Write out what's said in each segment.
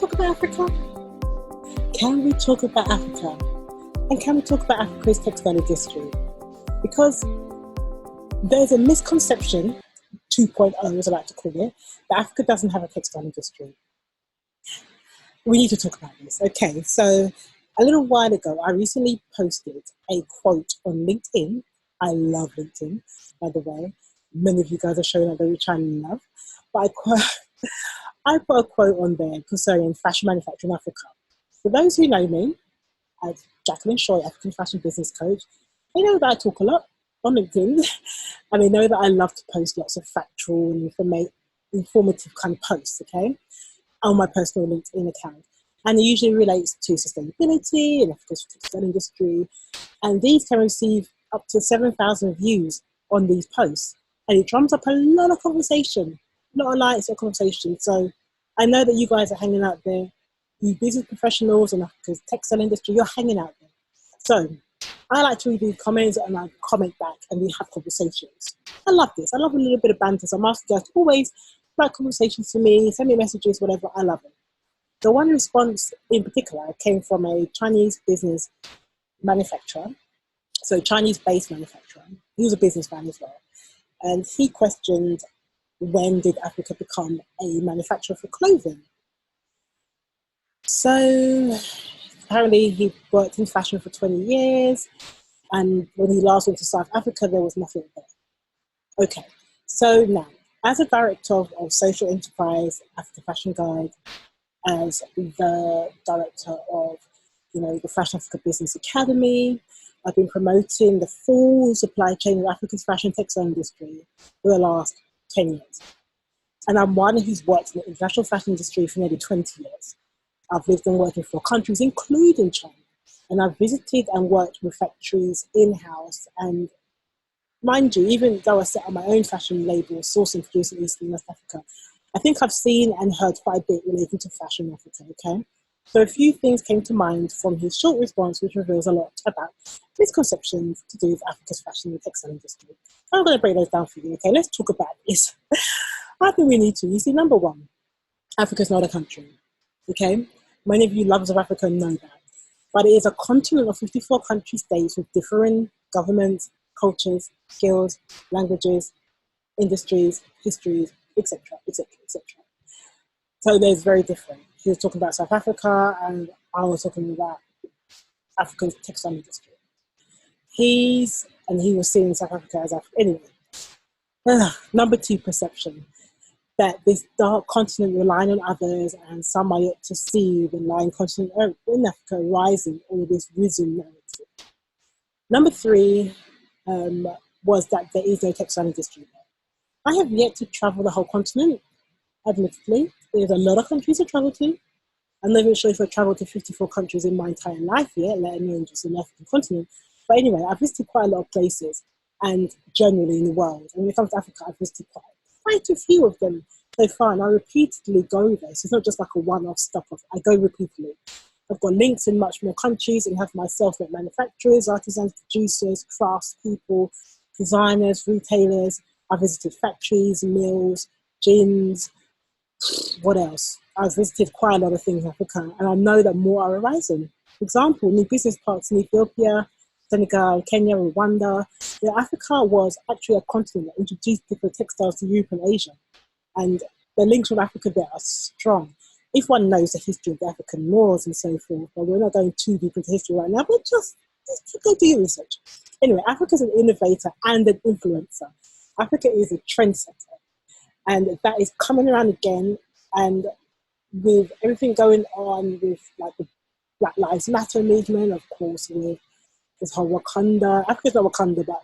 talk about Africa? Can we talk about Africa? And can we talk about Africa's textile industry? Because there's a misconception, 2.0 as I like to call it, that Africa doesn't have a textile industry. We need to talk about this. Okay, so a little while ago, I recently posted a quote on LinkedIn. I love LinkedIn, by the way. Many of you guys are showing that which I love. But I put a quote on there concerning fashion manufacturing in Africa. For those who know me, as Jacqueline Shaw, African fashion business coach, they know that I talk a lot on LinkedIn, and they know that I love to post lots of factual and informative kind of posts, okay, on my personal LinkedIn account. And it usually relates to sustainability and Africa's textile industry. And these can receive up to 7,000 views on these posts. And it drums up a lot of conversation, a lot of likes of conversation. So I know that you guys are hanging out there. You business professionals and Africa's textile industry, you're hanging out there. So I like to read these comments and I comment back and we have conversations. I love this. I love a little bit of banter. So I'm asking you guys to always write conversations to me, send me messages, whatever. I love it. The one response in particular came from a Chinese business manufacturer. So Chinese-based manufacturer. He was a businessman as well. And he questioned, when did Africa become a manufacturer for clothing? So apparently he worked in fashion for 20 years. And when he last went to South Africa, there was nothing there. Okay, so now, as a director of social enterprise, Africa Fashion Guide, as the director of, the Fashion Africa Business Academy, I've been promoting the full supply chain of Africa's fashion textile industry for the last 10 years. And I'm one who's worked in the international fashion industry for nearly 20 years. I've lived and worked in 4 countries, including China. And I've visited and worked with factories in-house. And mind you, even though I set up my own fashion label, sourcing and producing East and West Africa, I think I've seen and heard quite a bit relating to fashion in Africa, okay? So a few things came to mind from his short response, which reveals a lot about misconceptions to do with Africa's fashion and textile industry. I'm going to break those down for you, okay? Let's talk about this. I think we need to. You see, number one, Africa's not a country, okay? Many of you lovers of Africa know that. But it is a continent of 54 country states with differing governments, cultures, skills, languages, industries, histories, etc., etc., etc. So there's very different. He was talking about South Africa, and I was talking about Africa's textile industry. He was seeing South Africa as Africa. Anyway, number 2, perception. That this dark continent relying on others, and some are yet to see the lying continent in Africa rising, all this risen narrative. Number 3 was that there is no textile industry there. I have yet to travel the whole continent, admittedly. There's a lot of countries to travel to. I'm not even sure if I've traveled to 54 countries in my entire life yet, let alone just an African continent. But anyway, I've visited quite a lot of places, and generally in the world. And when it comes to Africa, I've visited quite a few of them so far, and I repeatedly go there. So it's not just like a one-off stop. I go repeatedly. I've got links in much more countries and have my self-made manufacturers, artisans, producers, craftspeople, designers, retailers. I've visited factories, mills, gyms. What else? I've visited quite a lot of things in Africa, and I know that more are arising. For example, new business parks in Ethiopia, Senegal, Kenya, Rwanda. Africa was actually a continent that introduced different textiles to Europe and Asia. And the links from Africa there are strong. If one knows the history of the African Moors and so forth, but we're not going too deep into history right now, but just go do your research. Anyway, Africa's an innovator and an influencer. Africa is a trendsetter. And that is coming around again. And with everything going on with like the Black Lives Matter movement, of course, with this whole Wakanda. Africa's not Wakanda, but,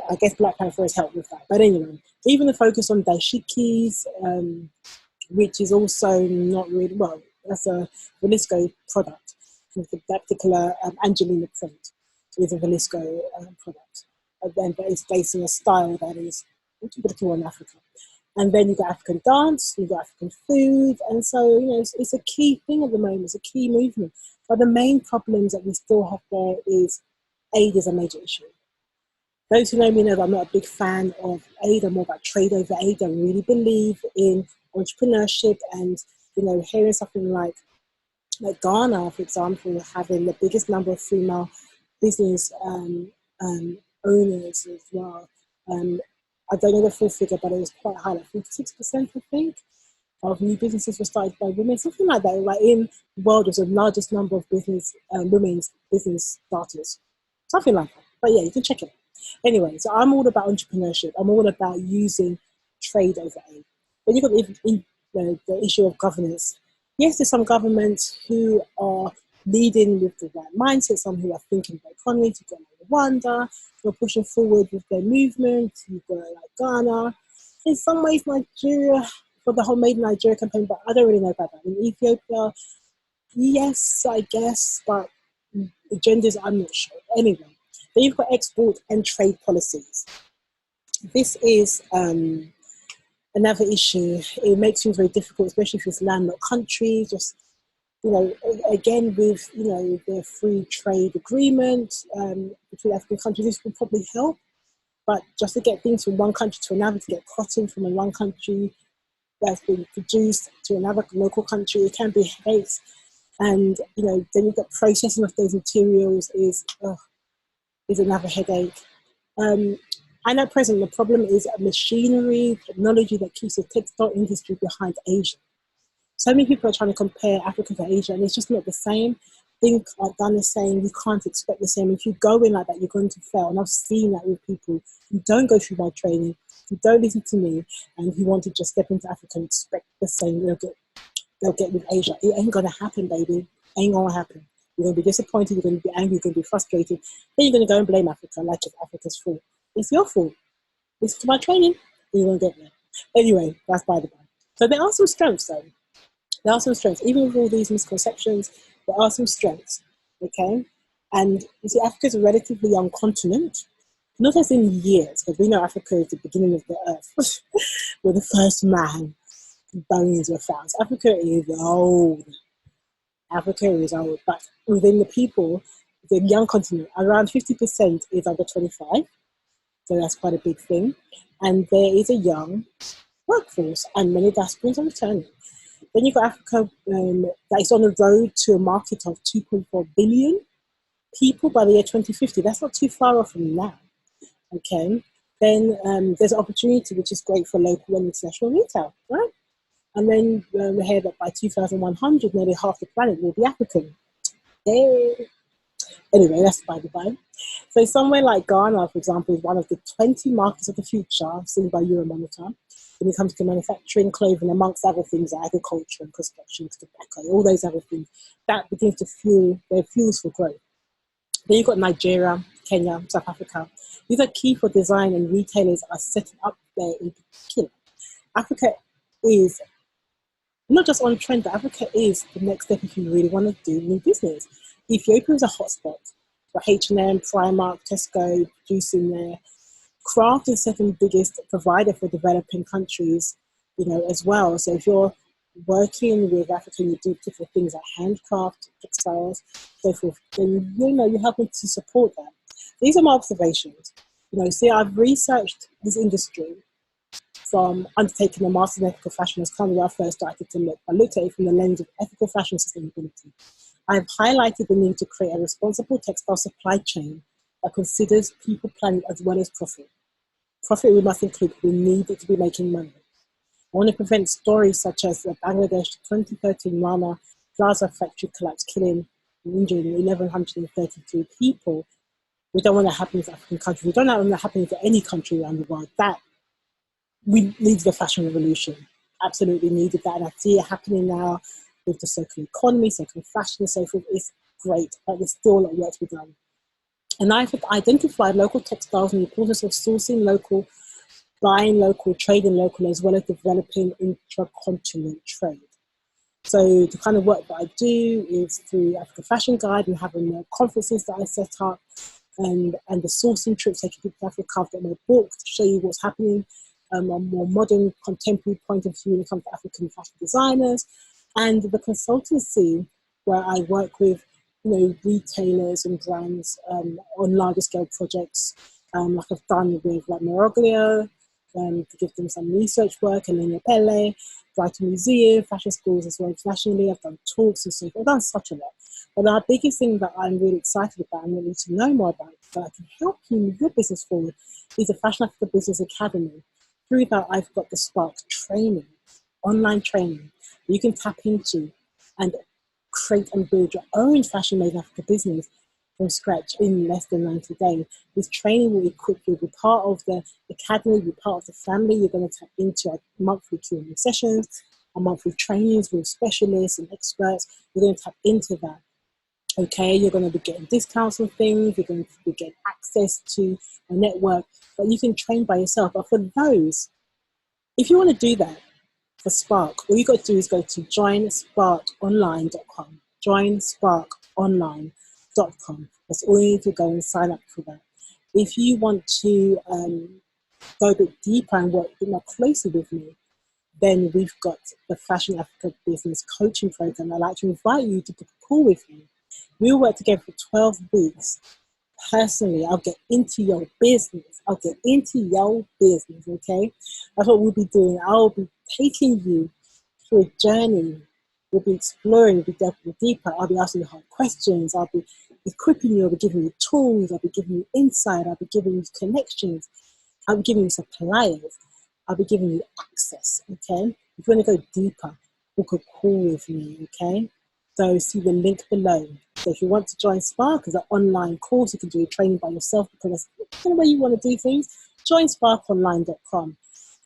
I guess Black Panther has helped with that. But anyway, even the focus on dashikis, which is also not really, well, that's a Velisco product. That particular Angelina print is a Velisco product. But it's based on a style that is typical in Africa. And then you've got African dance, you've got African food. And so, it's a key thing at the moment. It's a key movement. But the main problems that we still have there is aid is a major issue. Those who know me know that I'm not a big fan of aid. I'm more about trade over aid. I really believe in entrepreneurship and you know, hearing something like Ghana, for example, having the biggest number of female business owners as well. I don't know the full figure, but it was quite high, like 56%, I think, of new businesses were started by women, something like that. Like in the world, was the largest number of women's business starters, something like that. But yeah, you can check it out. Anyway, so I'm all about entrepreneurship. I'm all about using trade over aid. Then you've got the issue of governance. Yes, there's some governments who are leading with the right mindset, some who are thinking about economy. You've got like Rwanda, who are pushing forward with their movement. You've got like Ghana. In some ways, Nigeria, for the whole Made in Nigeria campaign, but I don't really know about that. In Ethiopia, yes, I guess, but the genders, I'm not sure. Anyway, then you've got export and trade policies. This is another issue. It makes things very difficult, especially if it's landlocked countries. Just, you know, again with, you know, the free trade agreement between African countries, this will probably help. But just to get things from one country to another, to get cotton from one country that's been produced to another local country, it can be headaches. And, you know, then you've got processing of those materials is another headache. And at present, the problem is machinery, technology that keeps the textile industry behind Asia. So many people are trying to compare Africa to Asia, and it's just not the same. Think like Dan is saying, you can't expect the same. If you go in like that, you're going to fail. And I've seen that with people who don't go through my training, who don't listen to me, and who want to just step into Africa and expect the same they'll get with Asia. It ain't going to happen, baby. Ain't going to happen. You're going to be disappointed, you're going to be angry, you're going to be frustrated. Then you're going to go and blame Africa like it's Africa's fault. It's your fault. Listen to my training, you won't get there. Anyway, that's by the by. So there are some strengths, though. There are some strengths. Even with all these misconceptions, there are some strengths, okay? And you see, Africa is a relatively young continent, not as in years, because we know Africa is the beginning of the earth, where the first man bones were found. So Africa is old. Africa is old, but within the people, the young continent, around 50% is under 25, so that's quite a big thing. And there is a young workforce, and many diasporans are returning. Then you've got Africa that is on the road to a market of 2.4 billion people by the year 2050. That's not too far off from now, okay? Then there's an opportunity which is great for local and international retail, right? And then we hear that by 2100, nearly half the planet will be African. Hey. Anyway, that's by the by. So somewhere like Ghana, for example, is one of the 20 markets of the future, seen by Euromonitor, when it comes to manufacturing, clothing, amongst other things, like agriculture and construction, tobacco, all those other things. That begins to fuel their fuels for growth. Then you've got Nigeria, Kenya, South Africa. These are key for design, and retailers are setting up there in particular. Africa is not just on trend, but Africa is the next step if you really want to do new business. Ethiopia is a hotspot for H&M, Primark, Tesco producing there. Craft is the second biggest provider for developing countries, you know, as well. So if you're working with Africa, you do particular things like handcraft, textiles, so forth, then you know you're helping to support that. These are my observations. You know, see, I've researched this industry from undertaking a master's in ethical fashion as kind of where I first started to look. I looked at it from the lens of ethical fashion sustainability. I've highlighted the need to create a responsible textile supply chain that considers people, planet, as well as profit. Profit we must include, we need it to be making money. I want to prevent stories such as the Bangladesh 2013 Rana Plaza factory collapse, killing and injuring 1,132 people. We don't want that happening to African countries. We don't want that happening to any country around the world. That we need the fashion revolution. Absolutely needed that. And I see it happening now with the circular economy, circular fashion, and so forth. It's great, but there's still a lot of work to be done. And I've identified local textiles and the importance of sourcing local, buying local, trading local, as well as developing intra-continent trade. So the kind of work that I do is through Africa Fashion Guide and having the conferences that I set up, and the sourcing trips, taking people to Africa. I've got my book to show you what's happening, a more modern, contemporary point of view when it comes to African fashion designers, and the consultancy where I work with, you know, retailers and brands on larger scale projects, like I've done with like Moroglia, to give them some research work and then Pele, Brighton Museum, fashion schools as well internationally. I've done talks and so forth. I've done such a lot. But our biggest thing that I'm really excited about and want you to know more about, so I can help you move your business forward, is the Fashion Africa Business Academy. Through that, I've got the Spark training, online training, you can tap into and create and build your own fashion made in Africa business from scratch in less than 90 days. This training will equip you, be part of the academy, be part of the family. You're going to tap into our monthly Q&A sessions, our monthly trainings with specialists and experts. You're going to tap into that. Okay, you're going to be getting discounts on things, you're going to be getting access to a network, but you can train by yourself. But for those, if you want to do that for Spark, all you got to do is go to joinsparkonline.com, joinsparkonline.com. That's all you need to go and sign up for that. If you want to go a bit deeper and work a bit more closely with me, then we've got the Fashion Africa Business Coaching Program. I'd like to invite you to book a call with me. We'll work together for 12 weeks. Personally, I'll get into your business. Okay? That's what we'll be doing. I'll be taking you through a journey. We'll be exploring, we'll be delving deeper. I'll be asking you hard questions. I'll be equipping you. I'll be giving you tools. I'll be giving you insight. I'll be giving you connections. I'll be giving you suppliers. I'll be giving you access, okay? If you want to go deeper, book a call with me, okay? So see the link below. So if you want to join Spark as an online course, you can do your training by yourself because that's the way you want to do things. Join sparkonline.com.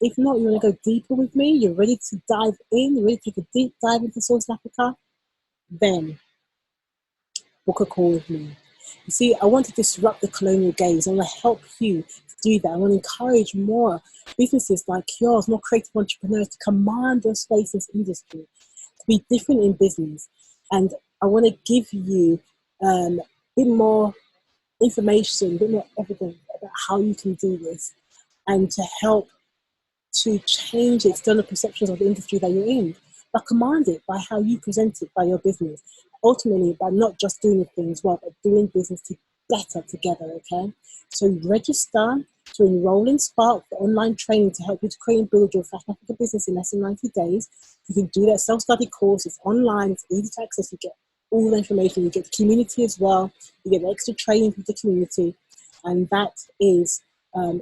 If not, you want to go deeper with me, you're ready to dive in, you're ready to take a deep dive into South Africa, then book a call with me. You see, I want to disrupt the colonial gaze. I want to help you do that. I want to encourage more businesses like yours, more creative entrepreneurs to command their space in this industry, to be different in business. And I want to give you a bit more information, a bit more evidence about how you can do this and to help to change the external perceptions of the industry that you're in, but command it by how you present it by your business. Ultimately, by not just doing things well, but doing business better together, okay? So register to enroll in Spark, the online training to help you to create and build your Fashion Africa business in less than 90 days. You can do that self-study course. It's online. It's easy to access. You get all the information. You get the community as well. You get the extra training from the community. And that is at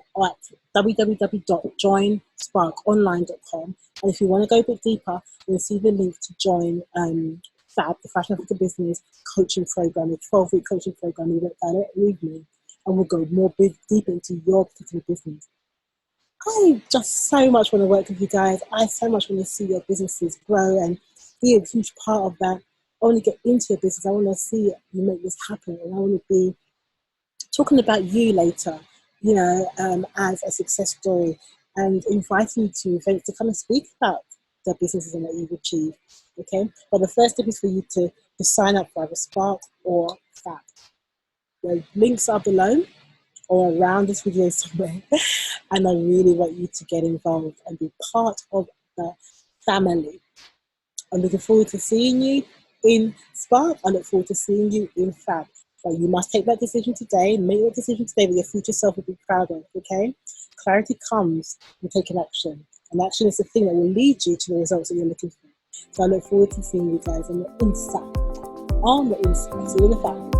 www.joinsparkonline.com. And if you want to go a bit deeper, you'll see the link to join FAB, the Fashion Africa Business Coaching Program, the 12-week coaching program. You work directly with me, and we'll go more deep into your particular business. I just so much want to work with you guys. I so much want to see your businesses grow and be a huge part of that. I want to get into your business. I want to see you make this happen, and I want to be talking about you later, you know, as a success story, and inviting you to events to come and speak about the businesses and what you've achieved. Okay, but the first step is for you to sign up for either Spark or FAB. The links are below or around this video somewhere, and I really want you to get involved and be part of the family. I'm looking forward to seeing you in Spark. I look forward to seeing you in FAB. So you must take that decision today, make that decision today that your future self will be proud of, okay? Clarity comes from taking action, and action is the thing that will lead you to the results that you're looking for. So I look forward to seeing you guys on the inside. See you in the FAB.